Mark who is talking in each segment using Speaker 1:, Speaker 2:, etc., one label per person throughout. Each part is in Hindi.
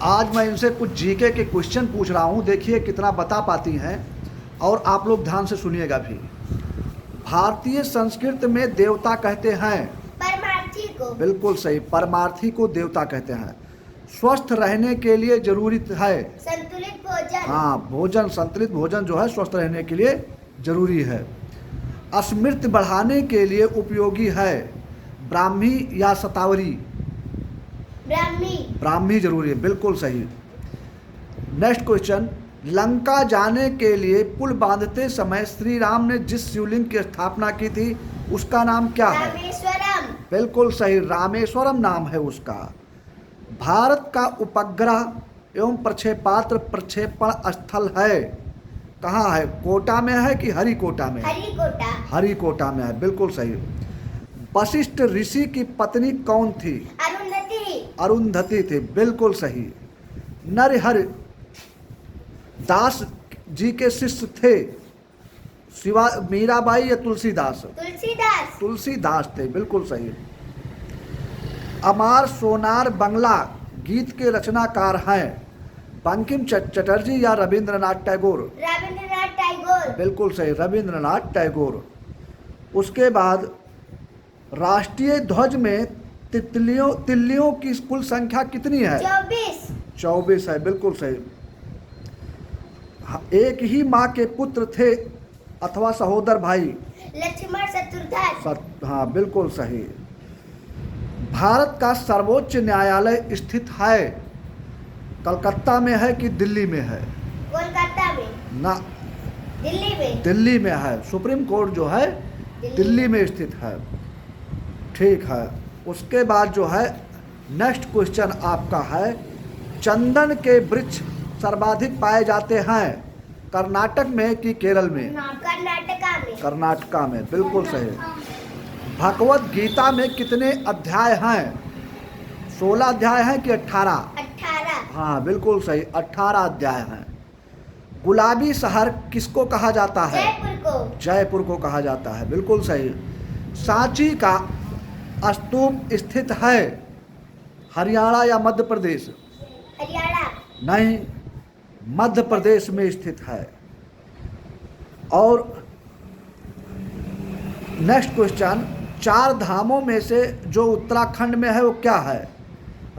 Speaker 1: आज मैं इनसे कुछ जीके के क्वेश्चन पूछ रहा हूँ, देखिए कितना बता पाती हैं और आप लोग ध्यान से सुनिएगा भी। भारतीय संस्कृत में देवता कहते हैं
Speaker 2: परमार्थी को।
Speaker 1: बिल्कुल सही, परमार्थी को देवता कहते हैं। स्वस्थ रहने के लिए जरूरी है
Speaker 2: संतुलित भोजन।
Speaker 1: हाँ, भोजन, संतुलित भोजन जो है स्वस्थ रहने के लिए जरूरी है। स्मृति बढ़ाने के लिए उपयोगी है ब्राह्मी या शतावरी?
Speaker 2: ब्राह्मी।
Speaker 1: ब्राह्मी जरूरी है, बिल्कुल सही। नेक्स्ट क्वेश्चन, लंका जाने के लिए पुल बांधते समय श्री राम ने जिस शिवलिंग की स्थापना की थी उसका नाम क्या है?
Speaker 2: रामेश्वरम।
Speaker 1: बिल्कुल सही, रामेश्वरम नाम है उसका। भारत का उपग्रह एवं प्रक्षेपास्त्र प्रक्षेपण स्थल है कहाँ है? कोटा में है कि हरिकोटा में?
Speaker 2: हरिकोटा।
Speaker 1: हरिकोटा में है, बिल्कुल सही। वशिष्ठ ऋषि की पत्नी कौन थी?
Speaker 2: अरुंधति।
Speaker 1: अरुंधति थी, बिल्कुल सही। नरहरि दास जी के शिष्य थे शिवा मीराबाई या तुलसीदास?
Speaker 2: तुलसीदास।
Speaker 1: तुलसीदास थे, बिल्कुल सही। अमार सोनार बंगला गीत के रचनाकार हैं बंकिम चटर्जी या रविंद्रनाथ टैगोर?
Speaker 2: रविंद्रनाथ टैगोर।
Speaker 1: बिल्कुल सही, रविंद्रनाथ टैगोर। उसके बाद राष्ट्रीय ध्वज में तितलियों की कुल संख्या कितनी है?
Speaker 2: 24।
Speaker 1: 24 है, बिल्कुल सही। एक ही माँ के पुत्र थे अथवा सहोदर भाई?
Speaker 2: लक्ष्मण शत्रुघ्न।
Speaker 1: हाँ, बिल्कुल सही। भारत का सर्वोच्च न्यायालय स्थित है कलकत्ता में है कि दिल्ली में है?
Speaker 2: कोलकाता में।
Speaker 1: ना,
Speaker 2: दिल्ली में।
Speaker 1: दिल्ली में है। सुप्रीम कोर्ट जो है दिल्ली में स्थित है, ठीक है। उसके बाद जो है नेक्स्ट क्वेश्चन आपका है, चंदन के वृक्ष सर्वाधिक पाए जाते हैं कर्नाटक में कि केरल में?
Speaker 2: कर्नाटका में।
Speaker 1: कर्नाटका में, बिल्कुल सही। भगवत गीता में कितने अध्याय हैं? 16 अध्याय हैं कि 18?
Speaker 2: 18।
Speaker 1: हाँ, बिल्कुल सही, 18 अध्याय हैं। गुलाबी शहर किसको कहा जाता है?
Speaker 2: जयपुर को।
Speaker 1: जयपुर को कहा जाता है, बिल्कुल सही। सांची का स्तूप स्थित है हरियाणा या मध्य प्रदेश?
Speaker 2: हरियाणा।
Speaker 1: नहीं, मध्य प्रदेश में स्थित है। और नेक्स्ट क्वेश्चन, 4 धामों में से जो उत्तराखंड में है वो क्या है?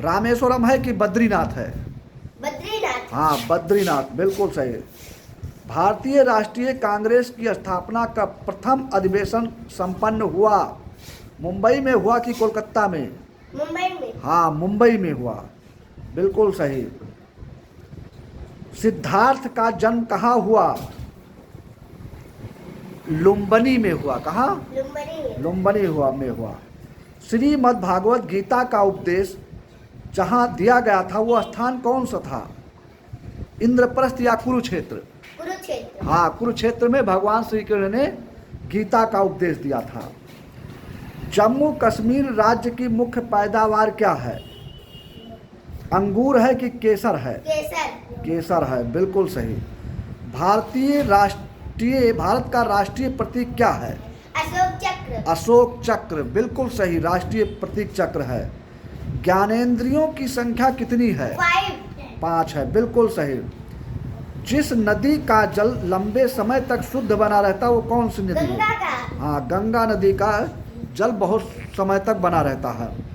Speaker 1: रामेश्वरम है कि बद्रीनाथ है?
Speaker 2: बद्रीनाथ।
Speaker 1: हाँ, बद्रीनाथ, बिल्कुल सही। भारतीय राष्ट्रीय कांग्रेस की स्थापना का प्रथम अधिवेशन संपन्न हुआ मुंबई में हुआ कि कोलकाता में?
Speaker 2: मुंबई में।
Speaker 1: हाँ, मुंबई में हुआ, बिल्कुल सही। सिद्धार्थ का जन्म कहाँ हुआ? लुम्बिनी में हुआ। कहाँ?
Speaker 2: लुम्बिनी में।
Speaker 1: लुम्बिनी हुआ। श्रीमद् भागवत गीता का उपदेश जहाँ दिया गया था वो स्थान कौन सा था? इंद्रप्रस्थ या कुरुक्षेत्र?
Speaker 2: कुरुक्षेत्र।
Speaker 1: हाँ, कुरुक्षेत्र में भगवान श्री कृष्ण ने गीता का उपदेश दिया था। जम्मू कश्मीर राज्य की मुख्य पैदावार क्या है? अंगूर है कि केसर है?
Speaker 2: केसर।
Speaker 1: केसर है, बिल्कुल सही। भारत का राष्ट्रीय प्रतीक क्या है?
Speaker 2: अशोक चक्र।
Speaker 1: अशोक चक्र, बिल्कुल सही, राष्ट्रीय प्रतीक चक्र है। ज्ञानेंद्रियों की संख्या कितनी है? 5 है, बिल्कुल सही। जिस नदी का जल लंबे समय तक शुद्ध बना रहता है वो कौन सी नदी है?
Speaker 2: गंगा का।
Speaker 1: हाँ, गंगा नदी का जल बहुत समय तक बना रहता है।